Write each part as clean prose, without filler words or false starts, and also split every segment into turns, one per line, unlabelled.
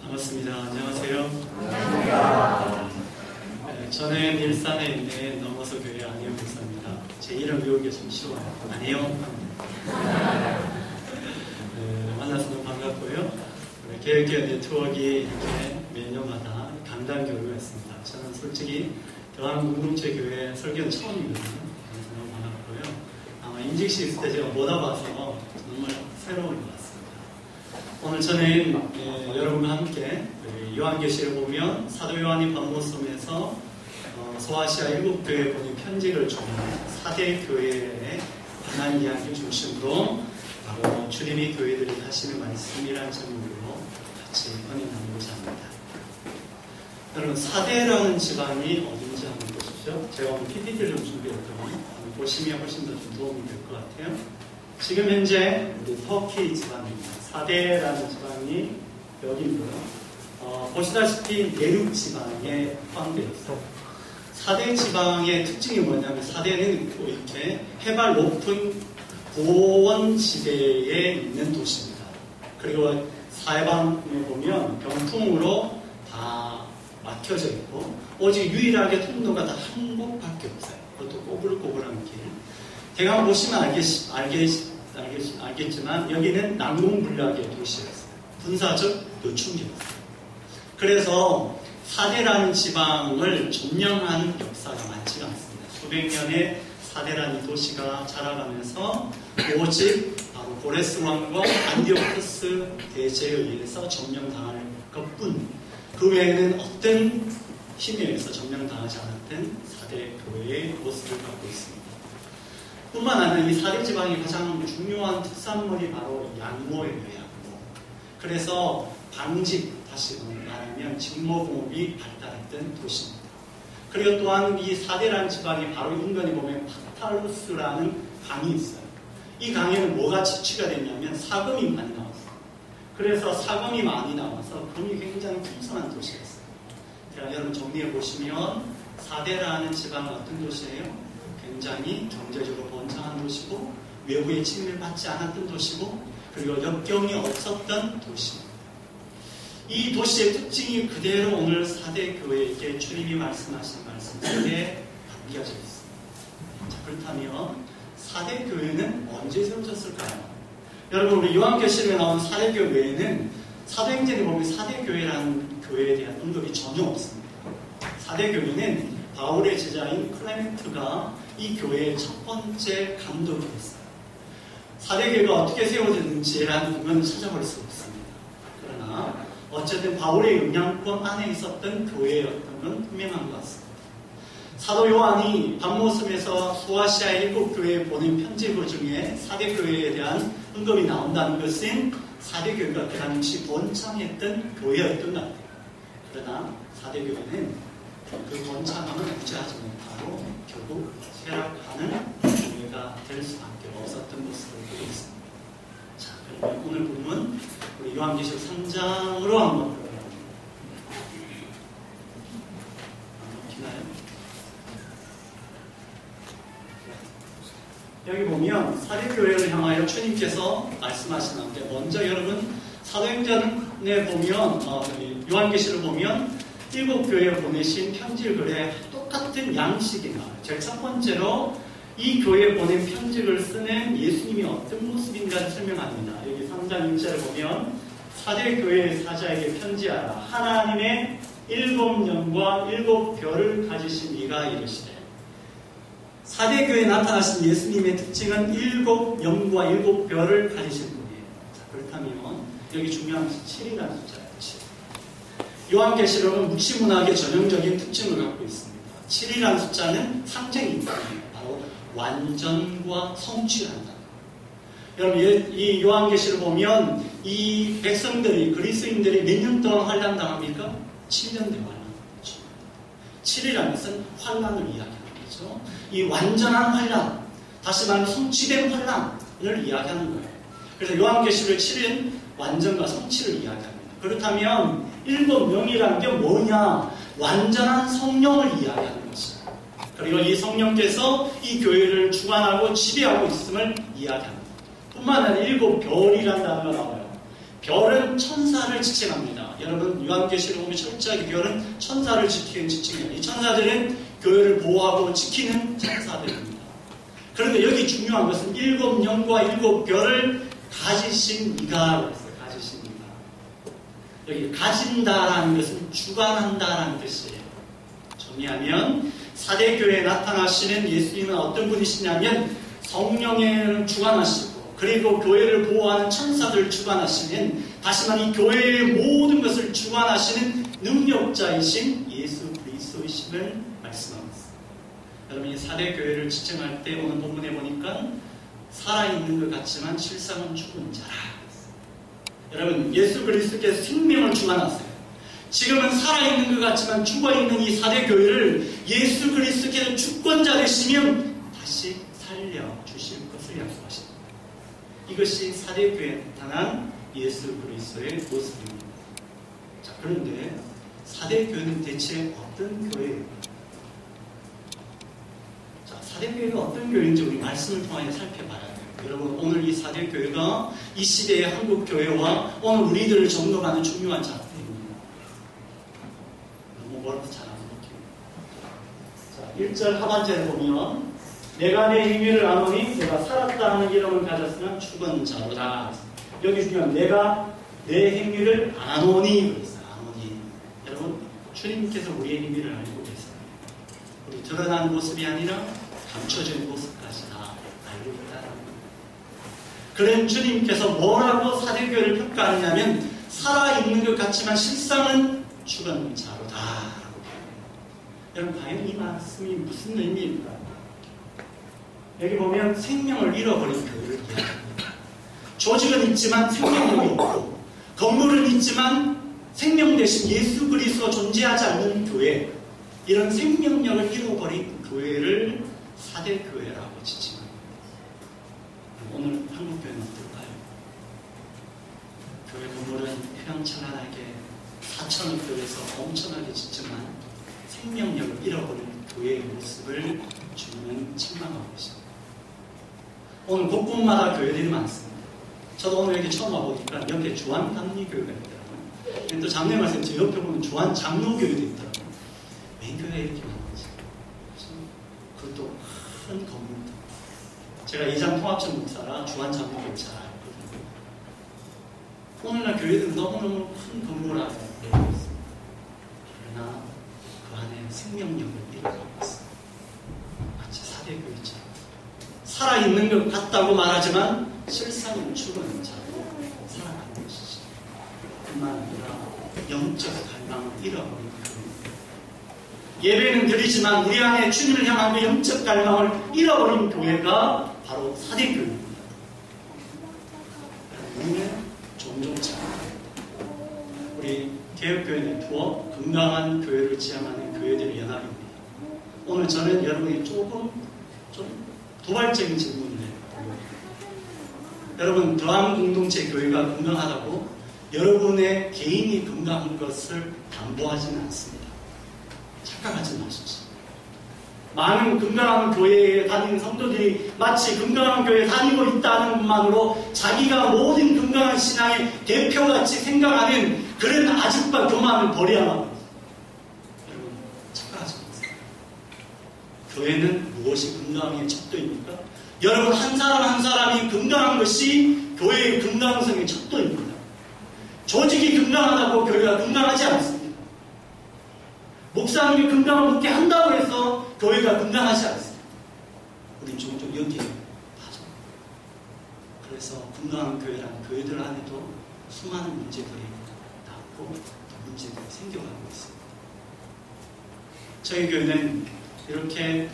반갑습니다. 안녕하세요. 네, 저는 일산에 있는 넘어서 교회 안혜영 목사입니다. 제 이름 외우기가 좀 쉬워요. 안혜영. 네, 만나서 너무 반갑고요. 계획교회 네트워크에 이렇게 매년마다 강단 교류가 있습니다. 저는 솔직히 대한민국 공동체 교회 설교는 처음이거든요. 그래서 너무 반갑고요. 아마 임직식 있을 때 제가 못 와봐서 정말 새로운 것 같습니다. 오늘 저는 여러분과 함께 요한계시를 보면 사도 요한이 반모섬에서 소아시아 7교회에 보낸 편지를 주는 4대 교회에 관한 이야기 중심으로 바로 주님이 교회들이 하시는 말씀이라는 제목으로 같이 은혜 나누고자 합니다. 여러분 4대라는 지방이 어딘지 한번 보십시오. 제가 오늘 PPT를 좀 준비했더니 보시면 훨씬 더 좀 도움이 될 것 같아요. 지금 현재 우리 터키 지방입니다. 4대라는 지방이 여기고요. 보시다시피 내륙 지방에 포함되어 있어요. 4대 지방의 특징이 뭐냐면 4대는 이렇게 해발 높은 고원 지대에 있는 도시입니다. 그리고 사방에 보면 병풍으로 다 막혀져 있고 오직 유일하게 통로가 다 한 곳밖에 없어요. 그것도 꼬불꼬불한 길. 대강 보시면 알겠지만 여기는 난공불락의 도시였어요. 군사적 요충지였어요. 그래서 4대라는 지방을 점령한 역사가 많지가 않습니다. 수백 년의 4대라는 도시가 자라가면서 오직 바로 고레스 왕과 안디오쿠스 대제에 의해서 점령당할 것뿐 그 외에는 어떤 힘에 의해서 점령당하지 않았던 4대 교회의 모습을 갖고 있습니다. 뿐만 아니라 이 4대 지방의 가장 중요한 특산물이 바로 양모예요. 양모. 그래서 방직, 다시 말하면 직모공업이 발달했던 도시입니다. 그리고 또한 이 4대라는 지방이 바로 인근에 보면 파탈루스라는 강이 있어요. 이 강에는 뭐가 채취가 됐냐면 사금이 많이 나왔어요. 그래서 사금이 많이 나와서 금이 굉장히 풍성한 도시였어요. 제가 여러분 정리해 보시면 4대라는 지방은 어떤 도시예요? 굉장히 경제적으로 번창한 도시고 외부의 침입을 받지 않았던 도시고 그리고 역경이 없었던 도시입니다. 이 도시의 특징이 그대로 오늘 4대 교회에게 주님이 말씀하신 말씀 속에 담겨져 있습니다. 자, 그렇다면 4대 교회는 언제 세워졌을까요? 여러분 우리 요한계시록에 나온 4대 교회에는 사도행전에 보면 4대 교회라는 교회에 대한 언급이 전혀 없습니다. 4대 교회는 바울의 제자인 클레멘트가 이 교회의 첫 번째 감독이 됐어요. 4대 교회가 어떻게 세워졌는지라는 부분은 찾아볼 수 없습니다. 그러나 어쨌든 바울의 영향권 안에 있었던 교회였던 건 분명한 것 같습니다. 사도 요한이 반모섬에서 소아시아 7교회에 보낸 편지부 중에 4대 교회에 대한 언급이 나온다는 것은 4대 교회가 그 당시 번창했던 교회였던 것 같아요. 그러나 4대 교회는 그 번창함을 유지하지 못하고 결국 쇠락하는 교회가 될 수밖에 없었던 모습을 보고 있습니다. 자, 그러면 오늘 본문 우리 요한계시록 3장으로 한번 볼까요? 보시나요? 여기 보면 4대 교회를 향하여 주님께서 말씀하시는데 먼저 여러분 사도행전에 보면 요한계시를 보면 7교회에 보내신 편지글에 똑같은 양식이 나와요. 제일 첫 번째로 이 교회에 보낸 편지를 쓰는 예수님이 어떤 모습인가를 설명합니다. 여기 3장 1절을 보면 4대 교회의 사자에게 편지하라. 하나님의 7영과 7별을 가지신 이가 이르시되 4대 교회에 나타나신 예수님의 특징은 7영과 7별을 가지신 분이에요. 자, 그렇다면 여기 중요한 것은 7이라는 숫자예요. 7. 요한계시록은 묵시문학의 전형적인 특징을 갖고 있습니다. 7이라는 숫자는 상징입니다. 바로 완전과 성취한다. 여러분 이 요한계시를 보면 이 백성들이 그리스인들이 몇 년 동안 환난당합니까? 7년 동안 환난당하죠. 7이라는 것은 환난을 이야기하는 거죠. 이 완전한 환난, 다시 말하면 성취된 환난을 이야기하는 거예요. 그래서 요한계시록 7은 완전과 성취를 이야기합니다. 그렇다면 7명이라는 게 뭐냐? 완전한 성령을 이야기하는 것이죠. 그리고 이 성령께서 이 교회를 주관하고 지배하고 있음을 이야기합니다. 뿐만 아니라 7별이라는 단어가 나와요. 별은 천사를 지칭합니다. 여러분 요한계시록 보면 철저하게 별은 천사를 지칭해요. 이 천사들은 교회를 보호하고 지키는 천사들입니다. 그런데 여기 중요한 것은 7영과 7별을 가지신 이가 그랬어요. 가지신 이가. 여기 가진다라는 것은 주관한다라는 뜻이에요. 정리하면 사대교회에 나타나시는 예수님은 어떤 분이시냐면 성령을 주관하시고 그리고 교회를 보호하는 천사들을 주관하시는, 다시 말해 이 교회의 모든 것을 주관하시는 능력자이신 예수 그리스도이심을 말씀하고 있습니다. 여러분 이 사대교회를 지칭할 때 오늘 본문에 보니까 살아있는 것 같지만 실상은 죽은 자라. 여러분 예수 그리스도께서 생명을 주관하세요. 지금은 살아있는 것 같지만 죽어있는 이 사대교회를 예수 그리스도께서 주권자 되시면 다시 살려주실 것을 약속하십니다. 이것이 사대교회에 나타난 예수 그리스도의 모습입니다. 자, 그런데 사대교회는 대체 어떤 교회예요? 자, 사대교회가 어떤 교회인지 우리 말씀을 통하여 살펴봐야 돼요. 여러분 오늘 이 사대교회가 이 시대의 한국교회와 오늘 우리들을 점검하는 중요한 작품입니다. 너무 멀어서 잘 안 볼게요. 자, 1절 하반절에 보면 내가 내 행위를 아노니 내가 살았다 하는 이름을 가졌으면 죽은 자로다. 여기 중요한 내가 내 행위를 아노니 그랬어요. 아노니. 여러분 주님께서 우리의 행위를 알고 계세요. 우리 드러난 모습이 아니라 감춰진 모습까지 다 알고 있다는 겁니다. 그런 주님께서 뭐라고 사대교회를 평가하느냐면 살아있는 것 같지만 실상은 죽은 자로다. 여러분 과연 이 말씀이 무슨 의미일까요? 여기 보면 생명을 잃어버린 교회를 이야기합니다. 조직은 있지만 생명력이 없고 건물은 있지만 생명 대신 예수 그리스도가 존재하지 않는 교회, 이런 생명력을 잃어버린 교회를 사대교회라고 지칭합니다. 오늘 한국교회는 어떨까요? 교회 건물은 휘황찬란하게 4천억 교회에서 엄청나게 짓지만 생명력을 잃어버린 교회의 모습을 주님은 책망하고 계십니다. 오늘 곳곳마다 교회들이 많습니다. 저도 오늘 이렇게 처음 와보니까 옆에 주한감리교회가 있더라고요. 또 장로의 말씀 제 옆에 보면 주한장로교회도 있더라고요. 왜 교회가 이렇게 많은지. 그것도 큰 건물입니다. 제가 이장 통합전 목사라 주한장로교회 잘 알거든요. 오늘날 교회들은 너무너무 큰 건물 안에 내고 있습니다. 그러나 그 안에 생명력을 잃어가고 있습니다. 마치 사대교회처럼 살아있는 것 같다고 말하지만 실상은 죽은 자로 살아가는 것이죠. 뿐만 아니라 영적 갈망을 잃어버린 교회. 예배는 드리지만 우리 안에 주님을 향한 그 영적 갈망을 잃어버린 교회가 바로 사대교회입니다. 우리는 종종 착각합니다. 우리 개혁교회 네트워크 건강한 교회를 지향하는 교회들의 연합입니다. 오늘 저는 여러분이 조금 좀 도발적인 질문을 해요. 여러분 더한 공동체 교회가 건강하다고 여러분의 개인이 건강한 것을 담보하지는 않습니다. 착각하지 마십시오. 많은 건강한 교회에 다니는 성도들이 마치 건강한 교회에 다니고 있다는 것만으로 자기가 모든 건강한 신앙의 대표같이 생각하는 그런 아집과 교만을 버려야 합니다. 여러분 착각하지 마세요. 교회는 무엇이 건강의 척도입니까? 여러분 한 사람 한 사람이 건강한 것이 교회의 건강성의 척도입니다. 조직이 건강하다고 교회가 건강하지 않습니다. 목사님이 건강을 묻게 한다고 해서 교회가 건강하지 않습니다. 우린 종종 여기에 빠져. 그래서 건강한 교회라는 교회들 안에도 수많은 문제들이 나고 또 문제들이 생겨가고 있습니다. 저희 교회는 이렇게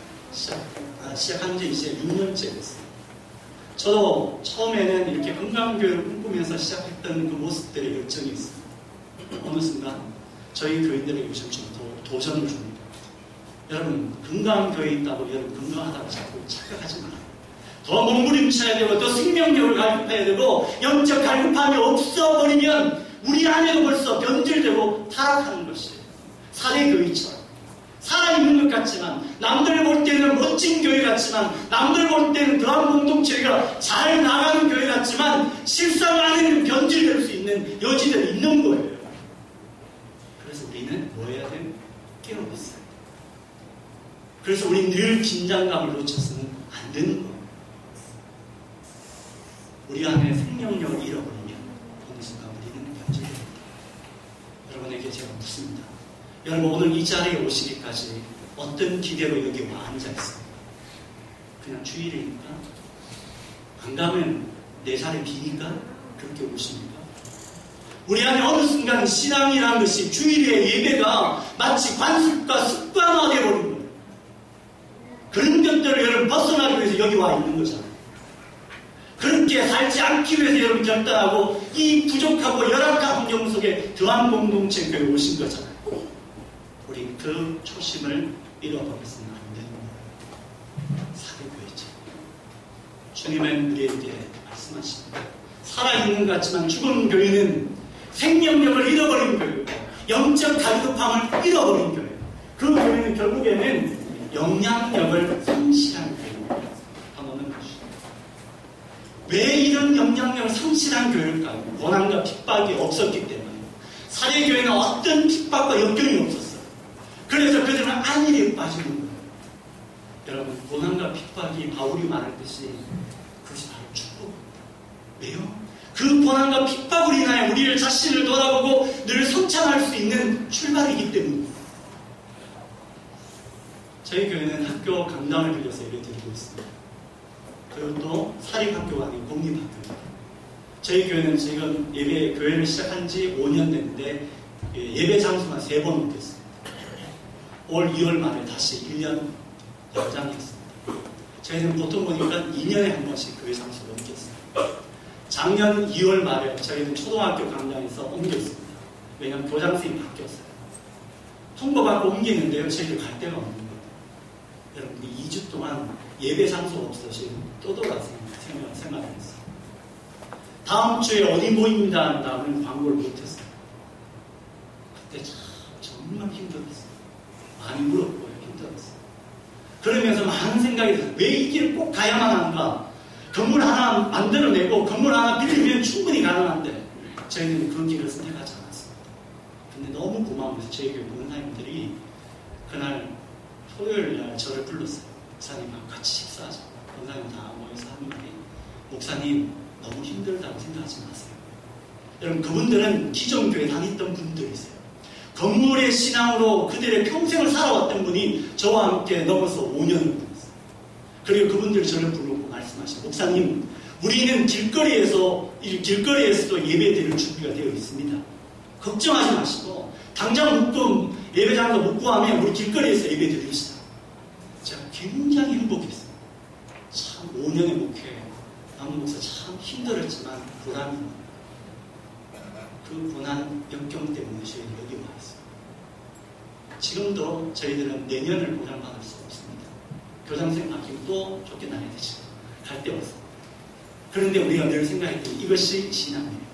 시작한 지 이제 6년째 됐어요. 저도 처음에는 이렇게 건강교회를 꿈꾸면서 시작했던 그 모습들의 열정이 있습니다. 어느 순간 저희 교인들에게 좀 도전을 줍니다. 여러분 건강교회에 있다고 여러분 건강하다고 자꾸 착각하지 말아요. 더 몸부림쳐야 되고 더 생명력을 갈급해야 되고 영적 갈급함이 없어버리면 우리 안에도 벌써 변질되고 타락하는 것이에요. 사대교회처럼 살아있는 것 같지만 남들 볼 때는 멋진 교회 같지만 남들 볼 때는 더한 공동체가 잘 나가는 교회 같지만 실상 안에는 변질될 수 있는 있는 여지들이 있는 거예요. 그래서 우리는 뭐 해야 돼요? 깨어있어요. 그래서 우리는 늘 긴장감을 놓쳐서는 안 되는 거예요. 우리 안에 생명력을 잃어버리면 어느 순간 우리는 변질됩니다. 여러분에게 제가 묻습니다. 여러분 오늘 이 자리에 오시기까지 어떤 기대로 여기 와 앉아있어요? 그냥 주일이니까? 안 가면 내 자리 비니까? 그렇게 오십니까? 우리 안에 어느 순간 신앙이라는 것이 주일의 예배가 마치 관습과 습관화되어 버린 거예요. 그런 것들을 여러분 벗어나기 위해서 여기 와 있는 거잖아요. 그렇게 살지 않기 위해서 여러분 결단하고 이 부족하고 열악한 환경 속에 더한 공동체 교회에 오신 거잖아요. 우리 그 초심을 잃어버려서는 안 되는 거예요. 사대교회죠. 주님은 우리에게 말씀하십니다. 살아있는 것 같지만 죽은 교회는 생명력을 잃어버린 교회고 영적 갈급함을 잃어버린 교회. 그 교회는 결국에는 영향력을 상실한 교회입니다. 한번은 보시죠. 왜 이런 영향력을 상실한 교회일까요? 고난과 핍박이 없었기 때문에. 사대교회는 어떤 핍박과 역경이 없었어요. 그래서 그들은 안일에 빠지는 거예요. 여러분 고난과 핍박이 바울이 말했듯이 그것이 바로 축복입니다. 왜요? 그 고난과 핍박으로 인하여 우리를 자신을 돌아보고 늘 성찬할 수 있는 출발이기 때문입니다. 저희 교회는 학교 강당을 빌려서 예배드리고 있습니다. 그리고 또 사립학교가 아닌 공립학교입니다. 저희 교회는 지금 교회를 시작한 지 5년 됐는데 예배 장소만 3번 옮겼습니다. 올 2월 말에 다시 1년 연장했습니다. 저희는 보통 보니까 2년에 한 번씩 교회 장소를 옮겼습니다. 작년 2월 말에 저희는 초등학교 강당에서 옮겼습니다. 왜냐하면 교장 선생님이 바뀌었어요. 통보받고 옮기는데요. 저희들 갈 데가 없는 거예요. 여러분 2주 동안 예배 장소가 없어서 지금 또 돌아서 생각했어요. 다음 주에 어디 모입니다 한 다음에 광고를 못했어요. 그때 정말 힘들었어요. 많이 울었고요. 힘들었어요. 그러면서 많은 생각이 들어요. 왜 이 길을 꼭 가야만 하는가? 건물 하나 만들어내고 건물 하나 빌리면 충분히 가능한데 저희는 그 길을 선택하지 않았습니다. 근데 너무 고마워서 저희 교회 목사님들이 그날 토요일 날 저를 불렀어요. 목사님하고 같이 식사하자. 목사님 다 모여서 하는 말이 목사님 너무 힘들다고 생각하지 마세요. 여러분 그분들은 기존 교회 다녔던 분들이세요. 건물의 신앙으로 그들의 평생을 살아왔던 분이 저와 함께 넘어서 5년을 보냈어요. 그리고 그분들이 저를 부르고 말씀하시고 목사님 우리는 길거리에서도 예배 드릴 준비가 되어 있습니다. 걱정하지 마시고 당장 예배장도 못 구하면 우리 길거리에서 예배 드립시다. 제가 굉장히 행복했어요. 참 5년의 목회 남은 목사 참 힘들었지만 보람이 그 고난 역경 때문에 저희는 여기 와 있어요. 지금도 저희들은 내년을 보장받을 수 없습니다. 교장선생님 바뀌고 또 쫓겨나야 되죠. 갈 데 없어. 그런데 우리가 늘 생각했던 이것이 신앙이에요.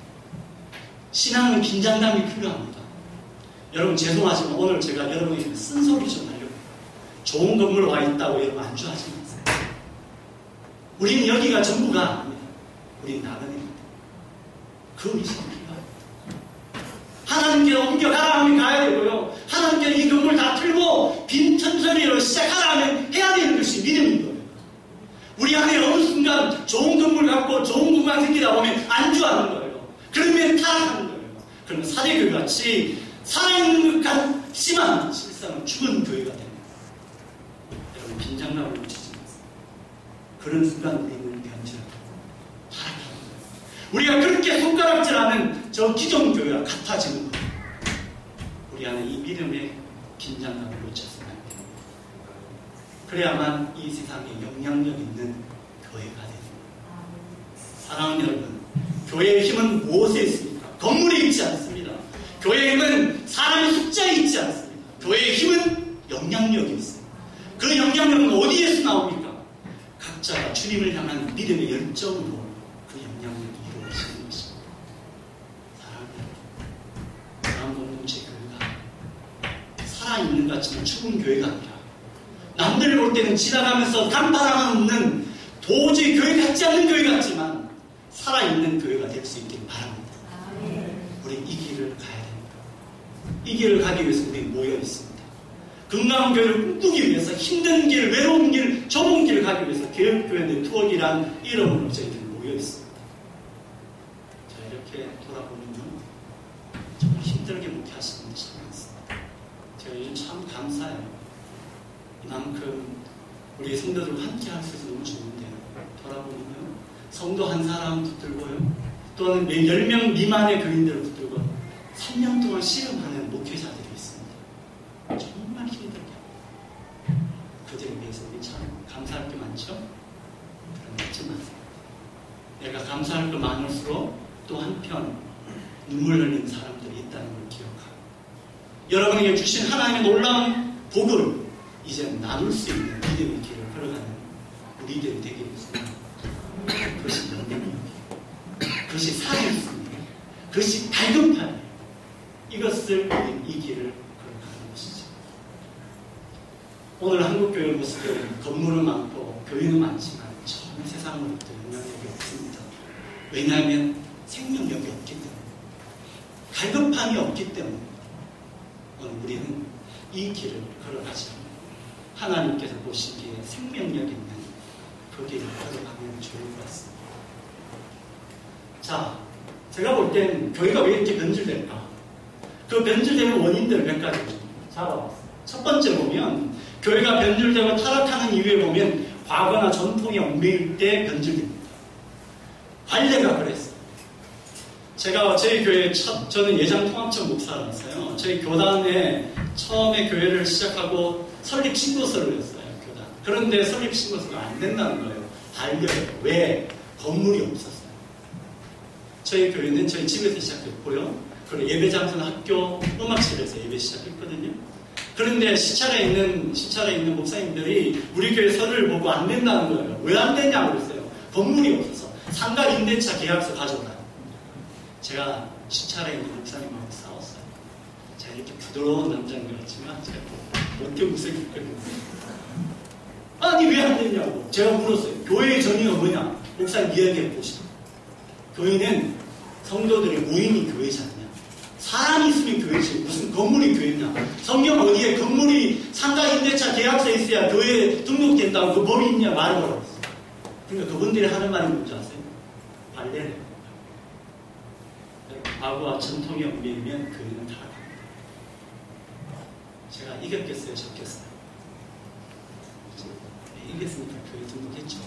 신앙은 긴장감이 필요합니다. 여러분 죄송하지만 오늘 제가 여러분에게 쓴소리 좀 하려고 좋은 건물 와 있다고 여러분 안주하지 마세요. 우리는 여기가 전부가 아닙니다. 우리는 나그네입니다. 그 의식이 필요합니다. 하나님께 옮겨가라 하면 가야 되고요. 하나님께 이 건물 다 틀고 빈천소리로 시작하라 하면 해야 되는 것이 믿음인 거예요. 우리 안에 어느 순간 좋은 건물 갖고 좋은 공간 생기다 보면 안주하는 거예요. 그러면 타락하는 거예요. 그러면 사대교회 같이 살아있는 것 같지만 실상은 죽은 교회가 됩니다. 여러분 긴장감을 놓치지 마세요. 그런 순간 우리는 변질하고 타락하는 거예요. 우리가 그렇게 손가락질하는 저 기존 교회와 같아지는 거예요. 우리 안에 이 믿음의 긴장감을 놓쳤으면 안 됩니다. 그래야만 이 세상에 영향력 있는 교회가 됩니다. 사랑하는 여러분, 교회의 힘은 무엇에 있습니까? 건물에 있지 않습니다. 교회의 힘은 사람의 숫자에 있지 않습니다. 교회의 힘은 영향력이 있습니다. 그 영향력은 어디에서 나옵니까? 각자가 주님을 향한 믿음의 열정으로 그 영향력이 이루어지는 것입니다. 사랑하는 공동체 교회가 살아있는 것 같지만 죽은 교회가 아니라 남들 볼 때는 지나가면서 간판 하나 없는 도저히 교회 같지 않는 교회 같지만 살아있는 교회가 될 수 있기를 바랍니다. 길을 가야 됩니다. 이 길을 가기 위해서 우리 모여 있습니다. 건강한 교회를 꿈꾸기 위해서 힘든 길, 외로운 길, 좁은 길을 가기 위해서 개혁교회 네트워크라는 이름으로 저희들이 모여 있습니다. 자, 이렇게 돌아보면 정말 힘들게 목회하시는 분들 참 많습니다. 제가 요즘 참 감사해요. 이만큼 우리 성도들과 함께 할 수 있어서 너무 좋은데요. 돌아보면 성도 한 사람 붙들고요. 또는 10명 미만의 교인들을 붙들고 3년 동안 씨름하는 목회자들이 있습니다. 정말 힘들게. 그들에 비해서 우리 참 감사할 게 많죠? 그런 잊지 마세요. 내가 감사할 게 많을수록 또 한편 눈물 흘리는 사람들이 있다는 걸 기억하고 여러분에게 주신 하나님의 놀라운 복을 이제 나눌 수 있는 믿음의 길을 걸어가는 우리들이 되기 위해서 그것이 능력이에요. 그것이 살아있습니다. 그것이 갈급함이에요. 이것을 우리 이 길을 걸어가는 것이죠. 오늘 한국교회 모습은 건물은 많고 교인은 많지만 전혀 세상으로부터 영향력이 없습니다. 왜냐하면 생명력이 없기 때문에 갈급함이 없기 때문에 오늘 우리는 이 길을 걸어가지 않습니다. 하나님께서 보시기에 생명력 있는 그 길을 걸어가면 좋을 것 같습니다. 자, 제가 볼 땐 교회가 왜 이렇게 변질될까? 그 변질되는 원인들 몇 가지 잡아봤어요. 첫 번째 보면 교회가 변질되고 타락하는 이유에 보면 과거나 전통이 얽매일 때 변질됩니다. 관례가 그랬어요. 제가 저희 교회 저는 예장통합청 목사라서요. 저희 교단에 처음에 교회를 시작하고 설립 신고서를 냈어요. 교단. 그런데 설립 신고서가 안 된다는 거예요. 달려요. 왜? 건물이 없었어요. 저희 교회는 저희 집에서 시작했고요. 그리고 예배 장소는 학교 음악실에서 예배 시작했거든요. 그런데 시찰에 있는 목사님들이 우리 교회 서류를 보고 안 된다는 거예요. 왜 안 되냐고 그랬어요. 건물이 없어서 상가 임대차 계약서 가져오라. 제가 시찰에 있는 목사님하고 싸웠어요. 제가 이렇게 부드러운 남자인 것 같지만 제가 어깨 무색했거든요. 아니 왜 안 되냐고 제가 물었어요. 교회의 정의가 뭐냐? 목사님 이야기해 보시죠. 교회는 성도들의 모임이 교회지 않냐? 사람이 있으면 교회지 무슨 건물이 교회냐? 성경 어디에 건물이 상가 임대차 계약서 있어야 교회에 등록된다고 그 법이 있냐 말해보라고 했어요. 그러니까 그분들이 하는 말이 뭔지 아세요? 관례래요. 과거와 전통이 얽매이면 교회는 타락합니다. 제가 이겼겠어요? 졌겠어요? 이겼으니까 교회 등록했죠.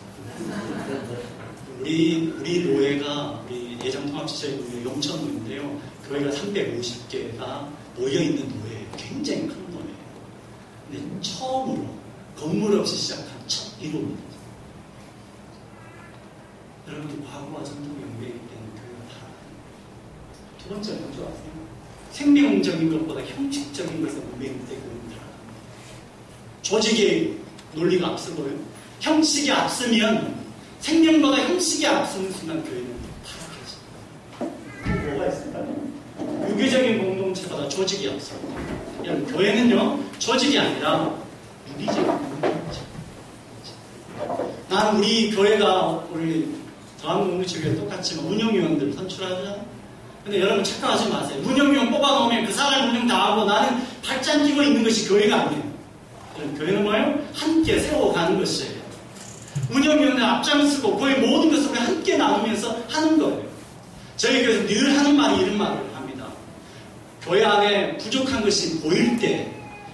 우리 노예가 우리 예장통합지체의 노예 용천노인데요. 교회가 350개가 모여있는 노예예요. 굉장히 큰 노예예요. 근데 처음으로 건물 없이 시작한 첫 이루입니다. 여러분들 과거와 전통이 얽매일 때는 교회가 타락합니다. 두 번째는 뭔지 아세요? 생명적인 것보다 형식적인 것에 얽매일 때 교회는 타락합니다. 조직의 논리가 앞서고요. 형식이 앞서면 생명보다 형식이 앞서는 순간 교회는 타락해집니다. 뭐가 있을까요? 유기적인 공동체보다 조직이 앞섭니다. 여러분, 교회는요, 조직이 아니라 유기적인 공동체. 나는 우리 교회가 우리 대한공동체교회 똑같지만 운영위원들 선출하잖아요. 근데 여러분 착각하지 마세요. 운영위원 뽑아놓으면 그 사람 운영 다 하고 나는 발짱 끼고 있는 것이 교회가 아니에요. 교회는 뭐예요? 함께 세워가는 것이에요. 운영위원회 앞장서고 거의 모든 것을 우리 함께 나누면서 하는 거예요. 저희 교회에서 늘 하는 말이 이런 말을 합니다. 교회 안에 부족한 것이 보일 때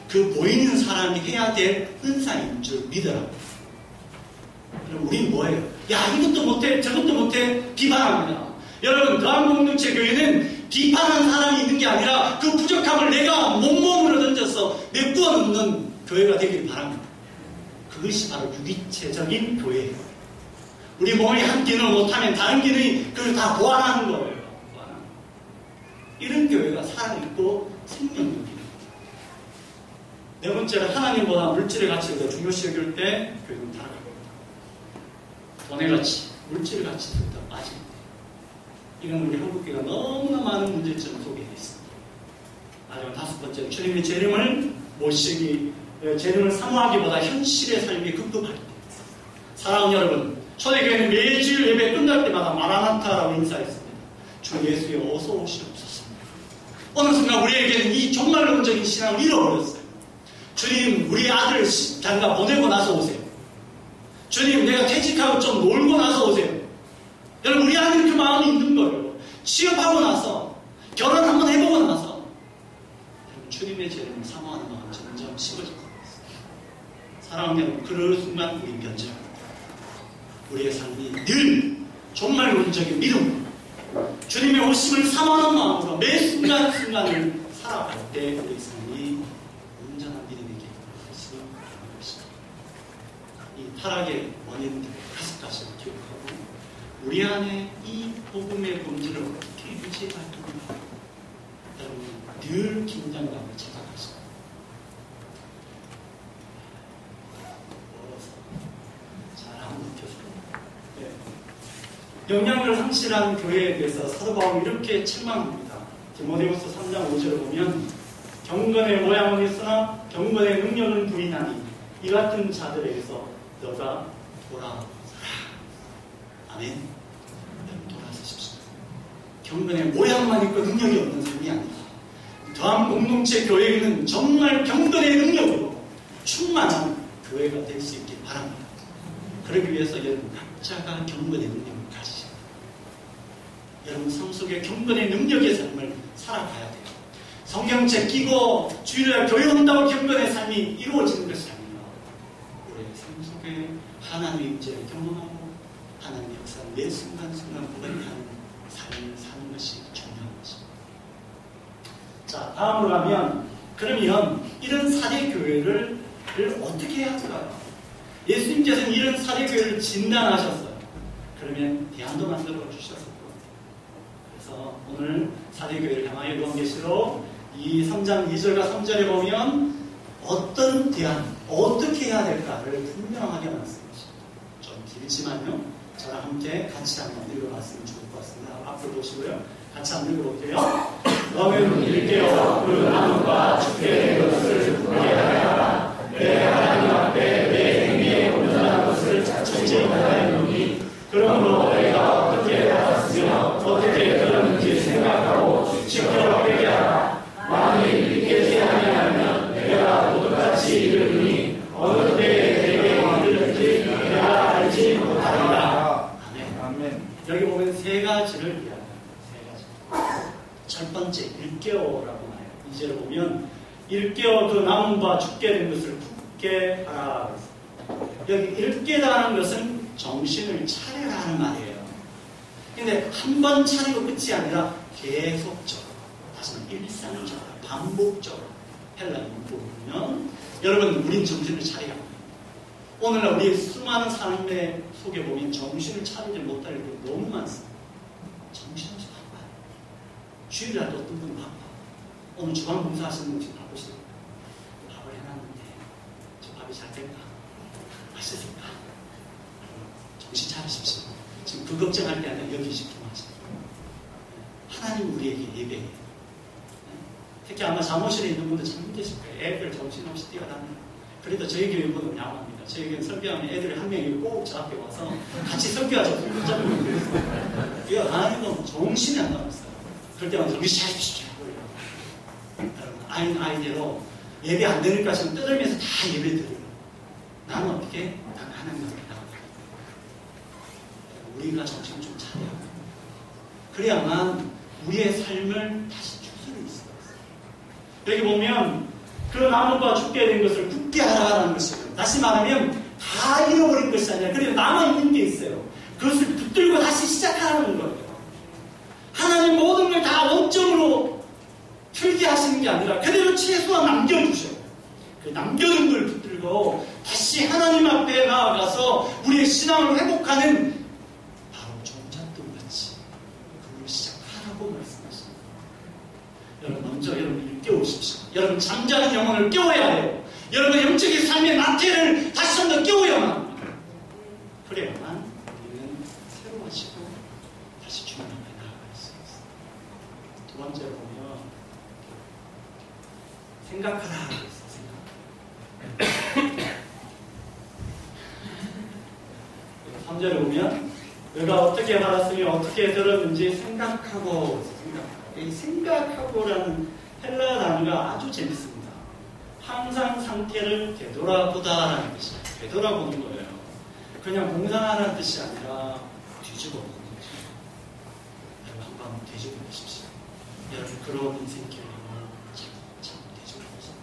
그 보이는 사람이 해야 될 은사인 줄 믿어라. 그럼 우린 뭐예요? 야 이것도 못해 저것도 못해 비판합니다. 여러분 대한공동체 교회는 비판하는 사람이 있는 게 아니라 그 부족함을 내가 몸몸으로 던져서 메꾸어 놓는 교회가 되길 바랍니다. 그것이 바로 유기체적인 교회예요. 우리 몸이 한 기능을 못하면 다른 기능이 그걸 다 보완하는 거예요. 이런 교회가 살아있고 생명력이. 네 번째는 하나님보다 물질의 가치를 더 중요시 여길 때 교회는 타락합니다. 돈의 가치, 물질의 가치를 더 빠집니다. 이건 우리 한국교회가 너무나 많은 문제점 속에 있습니다. 마지막 다섯 번째, 주님의 재림을 모시기 재능을 사모하기보다 현실의 삶이 급급할 때. 사랑하는 여러분, 초대교회는 매주일 예배 끝날 때마다 마라나타라고 인사했습니다. 주 예수여 어서 오시옵소서. 어느 순간 우리에게는 이 종말론적인 신앙을 잃어버렸어요. 주님, 우리 아들 장가 보내고 나서 오세요. 주님, 내가 퇴직하고 좀 놀고 나서 오세요. 여러분, 우리 안에 그 마음이 있는 거예요. 취업하고 나서, 결혼 한번 해보고 나서, 주님의 죄를 사모하는 마음이 점점 식어질 거예요. 사랑하는 여러분, 그 순간 우리 변절합니다. 우리의 삶이 늘 종말론적인 믿음, 주님의 오심을 사모하는 마음으로 매 순간순간을 살아갈 때 우리 삶이 온전한 믿음의 길을 갈 수 있는 것입니다. 이 타락의 원인들 5가지를 기억하고 우리 안에 이 복음의 본질을 어떻게 유지할 건가, 여러분 늘 긴장감을 찾아가시고 잘 한번 느껴주세요. 영향을 상실한 교회에 대해서 사도 바울이 이렇게 책망합니다. 디모데후서 3장 5절을 보면 경건의 모양은 있으나 경건의 능력은 부인하니 이 같은 자들에게서 너가 돌아서라. 아멘. 돌아서십시오. 경건의 모양만 있고 능력이 없는 삶이 아니다. 더한 공동체 교회는 정말 경건의 능력으로 충만한 교회가 될 수 있길 바랍니다. 그러기 위해서 여러분 각자가 경건의 능력을 가지십니다. 여러분 삶 속에 경건의 능력의 삶을 살아가야 돼요. 성경책 끼고 주일날 교회 온다고 경건의 삶이 이루어지는 것이 아니라 우리의 삶 속에 하나님의 임재를 경험하고 하나님의 역사를 매 순간순간 보관하는 삶을 사는 것이 중요한 것입니다. 자, 다음으로 가면 그러면 이런 사대교회를 어떻게 해야 할까요? 예수님께서는 이런 사대교회를 진단하셨어요. 그러면 대안도 만들어 주셨을 거예요. 그래서 오늘 사대교회를 향하여 요한계시록 이 3장 2절과 3절에 보면 어떤 대안, 어떻게 해야 될까를 분명하게 말씀하십니다. 좀 길지만요. 저랑 함께 같이 한번 읽어봤으면 좋을 것 같습니다. 앞으로 보시고요. 같이 한번 읽어볼게요. 너는 일깨어 그 나무가 죽게 된 것을 후회하여라. 내 하나님 앞에 내 행위에 온전한 것을 자초지 못하였노니 그러므로 너희가 어떻게 받았으며 어떻게 들었는지 생각하고 지켜 회개하라. 만일 믿겠지 아니하면 내가 모두같이 이르리니 어느 때에 내게 이르는지 내가 알지 못하리라. 아멘. 여기 보면 세 가지를 이야기합니다. 세 가지. 첫 번째, 일깨어라고 나요. 2절에 보면 일깨어 그 나무가 죽게 된 것을 굳게 하라. 여기 일깨다라는 것은 정신을 차려라 하는 말이에요. 근데 한 번 차리고 끝이 아니라 계속적으로, 다시 말해 일상적으로, 반복적으로 헬라 문법을 보면 여러분, 우린 정신을 차려야 합니다. 오늘날 우리의 수많은 삶의 속에 보면 정신을 차리지 못할 일이 너무 많습니다. 정신없이 바빠요. 주일날도 어떤 분은 바빠. 오늘 주방 봉사 하시는 분 지금 바쁘시죠? 밥을 해놨는데 저 밥이 잘 될까? 맛있을까? 정신 차리십시오. 지금 그 걱정할 게 아니라 여기 집중하세요. 하나님 우리에게 예배해요. 특히 아마 사무실에 있는 분들 참 힘드실 거예요. 애들 정신없이 뛰어다니는. 그래도 저희 교회보다 양호합니다. 저희 교회는 설교하면 애들이 한 명이 꼭 저 앞에 와서 같이 설교하자고 붙잡으면 그랬어요. 뛰어다니는 건 정신이 안 나왔어요. 그럴 때마다 정신 차리십시오. 여러분, 아이대로 예배 안 되니까 지금 떠들면서 다 예배 드려요. 나는 어떻게? 난 하나님 앞에 나가요. 우리가 정신 좀 차려야 돼요. 그래야만 우리의 삶을 다시 추스릴 수가 있어요. 여기 보면 그 나무가 죽게 된 것을 굳게 하라는 것이에요. 다시 말하면 다 잃어버린 것이 아니라 그래도 남아있는 게 있어요. 그것을 붙들고 다시 시작하는 거예요. 하나님 모든 걸 다 원점으로 틀게 하시는 게 아니라 그대로 최소한 남겨주셔요. 그 남겨둔 걸 붙들고 다시 하나님 앞에 나아가서 우리의 신앙을 회복하는 바로 종잣돈같이 그걸 시작하라고 말씀하십니다. 여러분, 먼저 여러분을 깨우십시오. 여러분, 잠자는 영혼을 깨워야 해요. 여러분, 영적인 삶의 나태를 다시 좀 더 깨워야만 합니다. 그래야만 우리는 새로워지고 다시 주님 앞에 나아갈 수 있어요. 두 번째로 보면 생각하라. 생각. 3절에 보면 너가 어떻게 받았으며 어떻게 들었는지 생각하고 생각하라. 이 생각하고라는 헬라 단어가 아주 재밌습니다. 항상 상태를 되돌아보다라는 뜻이에요. 되돌아보는 거예요. 그냥 몽상하라는 뜻이 아니라 뒤집어 보는 거죠. 여러분 한번 뒤집어 보십시오. 여러분 그런 인생 경험을 참 뒤집어 보세요.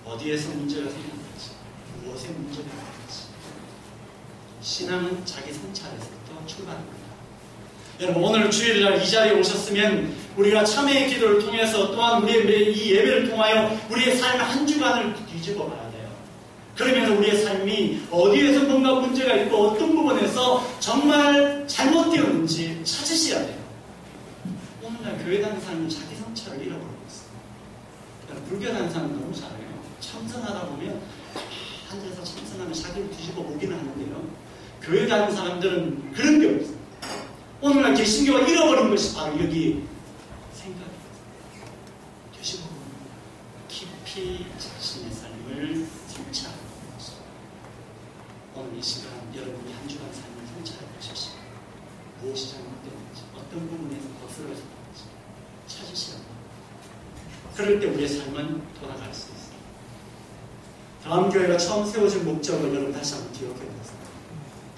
어디에서 문제가 생겼는지, 무엇에 문제가 있는지. 신앙은 자기 성찰에서부터 출발합니다. 여러분 오늘 주일날 이 자리에 오셨으면 우리가 참회의 기도를 통해서 또한 우리의 이 예배를 통하여 우리의 삶의 한 주간을 뒤집어 봐야 돼요. 그러면서 우리의 삶이 어디에서 뭔가 문제가 있고 어떤 부분에서 정말 잘못되었는지 찾으셔야 돼요. 오늘날 교회 다니는 사람은 자기 성찰을 잃어버리고 있어요. 불교 다니는 사람은 너무 잘해요. 참선하다 보면 앉아서 참선하면 자기를 뒤집어 보기는 하는데요. 교회 다니는 사람들은 그런 게 없어요. 오늘날 개신교가 잃어버린 것이 바로 여기 생각이에요. 뒤집어 보는 거예요. 깊이 자신의 삶을 성찰하는 것입니다. 오늘 이 시간 여러분이 한 주간 삶을 성찰해 보십시오. 무엇이 잘못되는지, 어떤 부분에서 거슬러졌는지 찾으셔야 합니다. 그럴 때 우리의 삶은 돌아갈 수 있어요. 다음 교회가 처음 세워진 목적을 여러분 다시 한번 기억해 보세요.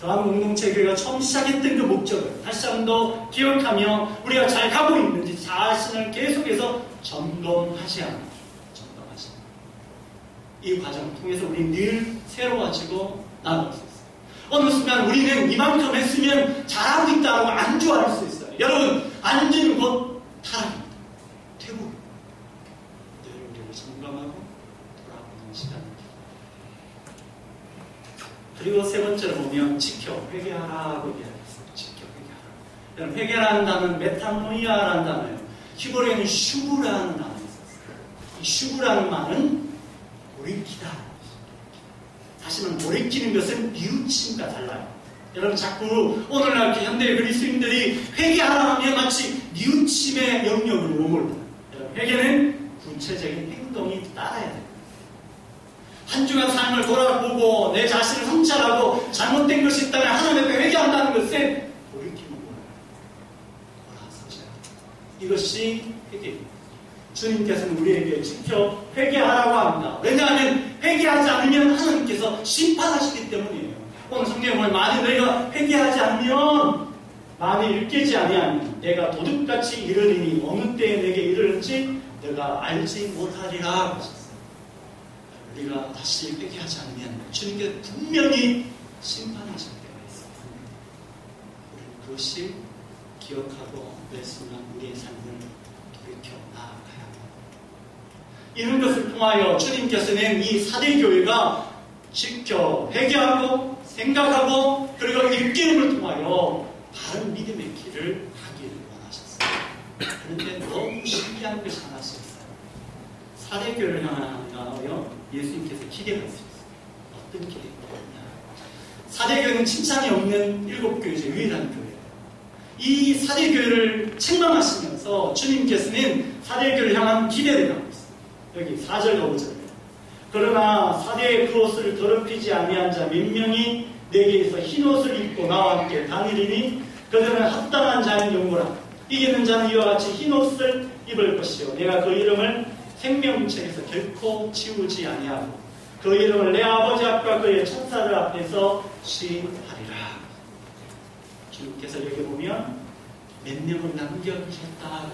다음 공동체 교회가 처음 시작했던 그 목적을 다시 한번 더 기억하며 우리가 잘 가고 있는지 자신을 계속해서 점검하셔야 합니다. 점검하셔야 합니다. 이 과정을 통해서 우리 늘 새로워지고 나아갈 수 있어요. 어느 순간 우리는 이만큼 했으면 잘하고 있다고 안주할 수 있어요. 여러분 안주는 곧 타락입니다. 퇴步. 늘 우리를 점검하고 돌아보는 시간입니다. 그리고 세 번째로 보면 지켜, 회개하라고 이야기했어요. 지켜, 회개하라. 여러분 회개라는 단어는 메타노이아라는 단어예요. 히브리어에는 슈브라는 단어가 있었어요. 이 슈브라는 말은 돌이키다. 다시 말하면 돌이키는 것은 뉘우침과 달라요. 여러분 자꾸 오늘날 현대 그리스도인들이 회개하라 하면 마치 뉘우침의 영역으로 머물러요. 여러분 회개는 구체적인 행동이 따라야 돼요. 한 주간 삶을 돌아보고 내 자신을 성찰하고 잘못된 것이 있다면 하나님 앞에 회개한다는 것은 돌이키는 거예요. 돌아서셔야 돼요. 이것이 회개입니다. 주님께서는 우리에게 지켜 회개하라고 합니다. 왜냐하면 회개하지 않으면 하나님께서 심판하시기 때문이에요. 오늘 성경에 보면 만일 너희가 회개하지 않으면 만일 일깨지 아니하면 내가 도둑같이 이르리니 어느 때에 내게 이르는지 내가 알지 못하리라 하셨어요. 우리가 다시 회개하지 않으면 주님께서 분명히 심판하실 때가 있습니다. 우리는 그것이 기억하고 매 순간 우리의 삶을 돌이켜 나아가야 합니다. 이런 것을 통하여 주님께서는 이 사대교회가 지켜 회개하고 생각하고 그리고 일깨움을 통하여 바른 믿음의 길을 가기를 원하셨어요. 그런데 너무 신기한 것이 하나씩 있어요. 사대교회를 향하여 예수님께서 기대가 있었어요. 어떤 기대가 있느냐. 사대교회는 칭찬이 없는 7교회죠. 유일한 교회예요. 이 사대교회를 책망하시면서 주님께서는 사대교회를 향한 기대를 갖고 있어요. 여기 4절과 5절에 그러나 사대의 그 옷을 더럽히지 아니한 자 몇 명이 내게에서 흰 옷을 입고 나와 함께 다니리니 그들은 합당한 자인 영구라. 이기는 자는 이와 같이 흰 옷을 입을 것이요 내가 그 이름을 생명책에서 결코 지우지 아니하고 그 이름을 내 아버지 앞과 그의 천사들 앞에서 시하리라. 주님께서 여기 보면 몇 명을 남겨주셨다.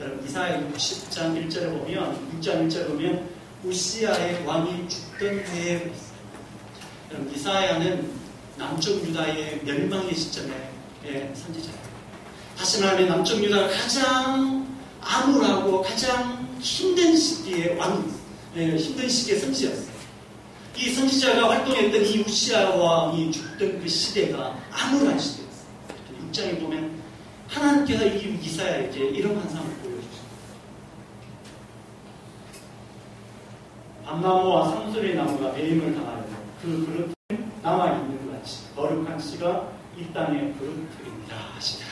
여러분 이사야 60장 1절에 보면 6장 1절에 보면 우시아의 왕이 죽던 해에 있어요. 여러분 이사야는 남쪽 유다의 멸망의 시점의 선지자예요. 다시 말하면 남쪽 유다가 가장 암울하고 가장 힘든 시기의 힘든 시기의 선지자였어요. 이 선지자가 활동했던 이 우시아 왕이 죽던 그 시대가 암울한 시대였어요. 6장에 보면 하나님께서 이 이사야에게 이런 환상을 보여주셨어요. 밤나무와 상수리 나무가 배임을 당하여 그 그릇은 남아있는 것 같이 거룩한 씨가 이 땅에 그릇트기니라 하시더라.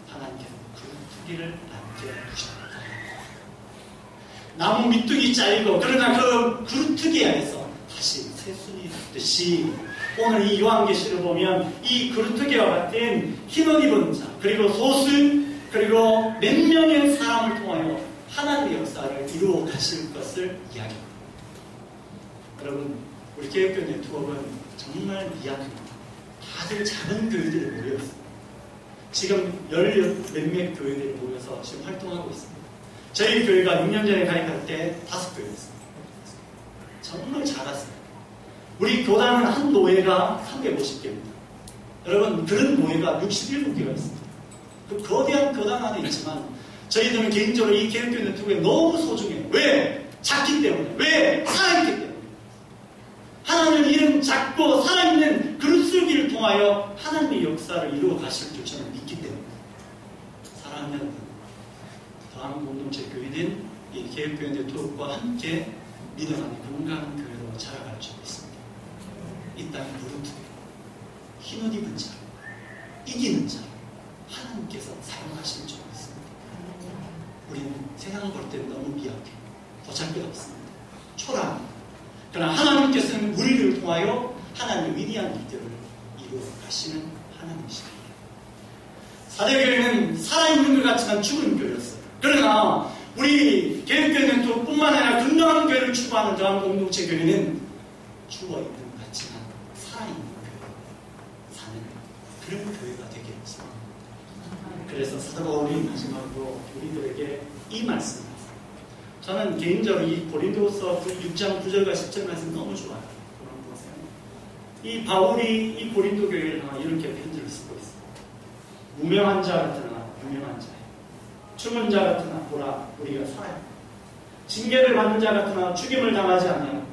하나님께서 그릇트기를 남겨두셨다. 나무 밑둥이 짜이고 그러나 그 그릇트기 안에서 다시 새순이 돋듯이 오늘 이 요한계시를 보면 이 그릇트기와 같은 흰옷 입은 자 그리고 소수 그리고 몇 명의 사람을 통하여 하나님의 역사를 이루어 가실 것을 이야기합니다. 여러분, 우리 개혁교 네트워크는 정말 이야기합니다. 다들 작은 교회들이 모여있습니다. 지금 10 몇몇 교회들이 모여서 지금 활동하고 있습니다. 저희 교회가 6년 전에 가입할 때 5교회였습니다. 정말 작았어요. 우리 교단은 한 노예가 350개입니다. 여러분, 그런 노예가 67개가 있습니다. 그 거대한 교단 안에 있지만 저희들은 개인적으로 이 개혁교 네트워크에 너무 소중해요. 왜? 작기 때문에. 왜? 살아있기 때문에. 하나님은 이런 작고 살아있는 그릇술기를 통하여 하나님의 역사를 이루어 가실 줄 저는 믿기 때문에. 사랑하는 여러분, 다음 공동체 교회는 이 개혁교회 네트워크와 함께 믿음 안에 건강한 교회로 자라갈 줄 믿습니다. 이 땅에 무릎뜨게 흰옷 입은 자, 이기는 자, 하나님께서 사용하실 줄 믿습니다. 우리는 세상을 볼 때는 너무 미약해, 보잘것없습니다. 초라합니다. 그러나 하나님께서는 우리를 통하여 하나님의 위대한 일들을 이루어 가시는 하나님이십니다. 사대교회는 살아있는 것 같지만 죽은 교회였어요. 그러나 우리 개혁교회는 또 뿐만 아니라 건강한 교회를 추구하는 저한 공동체 교회는 죽어있는 것 같지만 살아있는 교회, 사는 그런 교회가 되겠습니다. 그래서 사도 바울이 마지막으로 우리들에게 이 말씀을 하세요. 저는 개인적으로 이 고린도서 6장 9절과 10절 말씀 너무 좋아요. 한번 보세요. 이 바울이 이 고린도 교회를 향해 이렇게 편지를 쓰고 있어요. 무명한 자 같으나 유명한 자예요. 죽은 자 같으나 보라 우리가 살아요. 징계를 받는 자 같으나 죽임을 당하지 않아요.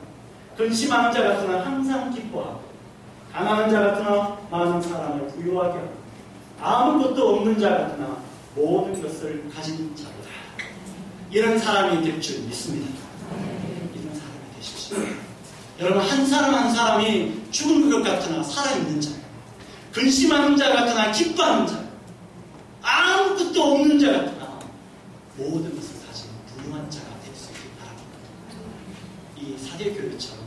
근심하는 자 같으나 항상 기뻐하고 가난한 자 같으나 많은 사람을 부유하게 하고 아무것도 없는 자 같으나 모든 것을 가진 자로다. 이런 사람이 될 줄 믿습니다. 이런 사람이 되십시오. 여러분, 한 사람 한 사람이 죽은 것 같으나 살아있는 자, 근심하는 자 같으나 기뻐하는 자, 아무것도 없는 자 같으나 모든 것을 가진 부유한 자가 될 수 있길 바랍니다. 이 사대교회처럼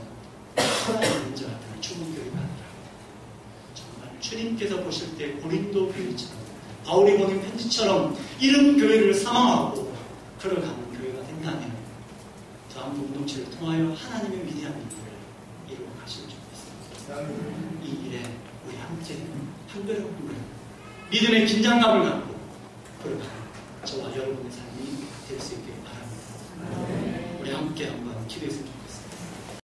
살아있는 자 같으나 죽은 교회가 아니라 정말 주님께서 보실 때 고린도 교회처럼 바울이 보낸 편지처럼 이런 교회를 사망하고 걸어가는 교회가 된다면 다음 공동체를 통하여 하나님의 위대한 일들을 이루어 가실 줄 믿습니다. 이 일에 우리 함께 한 걸음 한 걸음 믿음의 긴장감을 갖고 걸어가는 저와 여러분의 삶이 될 수 있길 바랍니다. 우리 함께 한번 기도했습니다.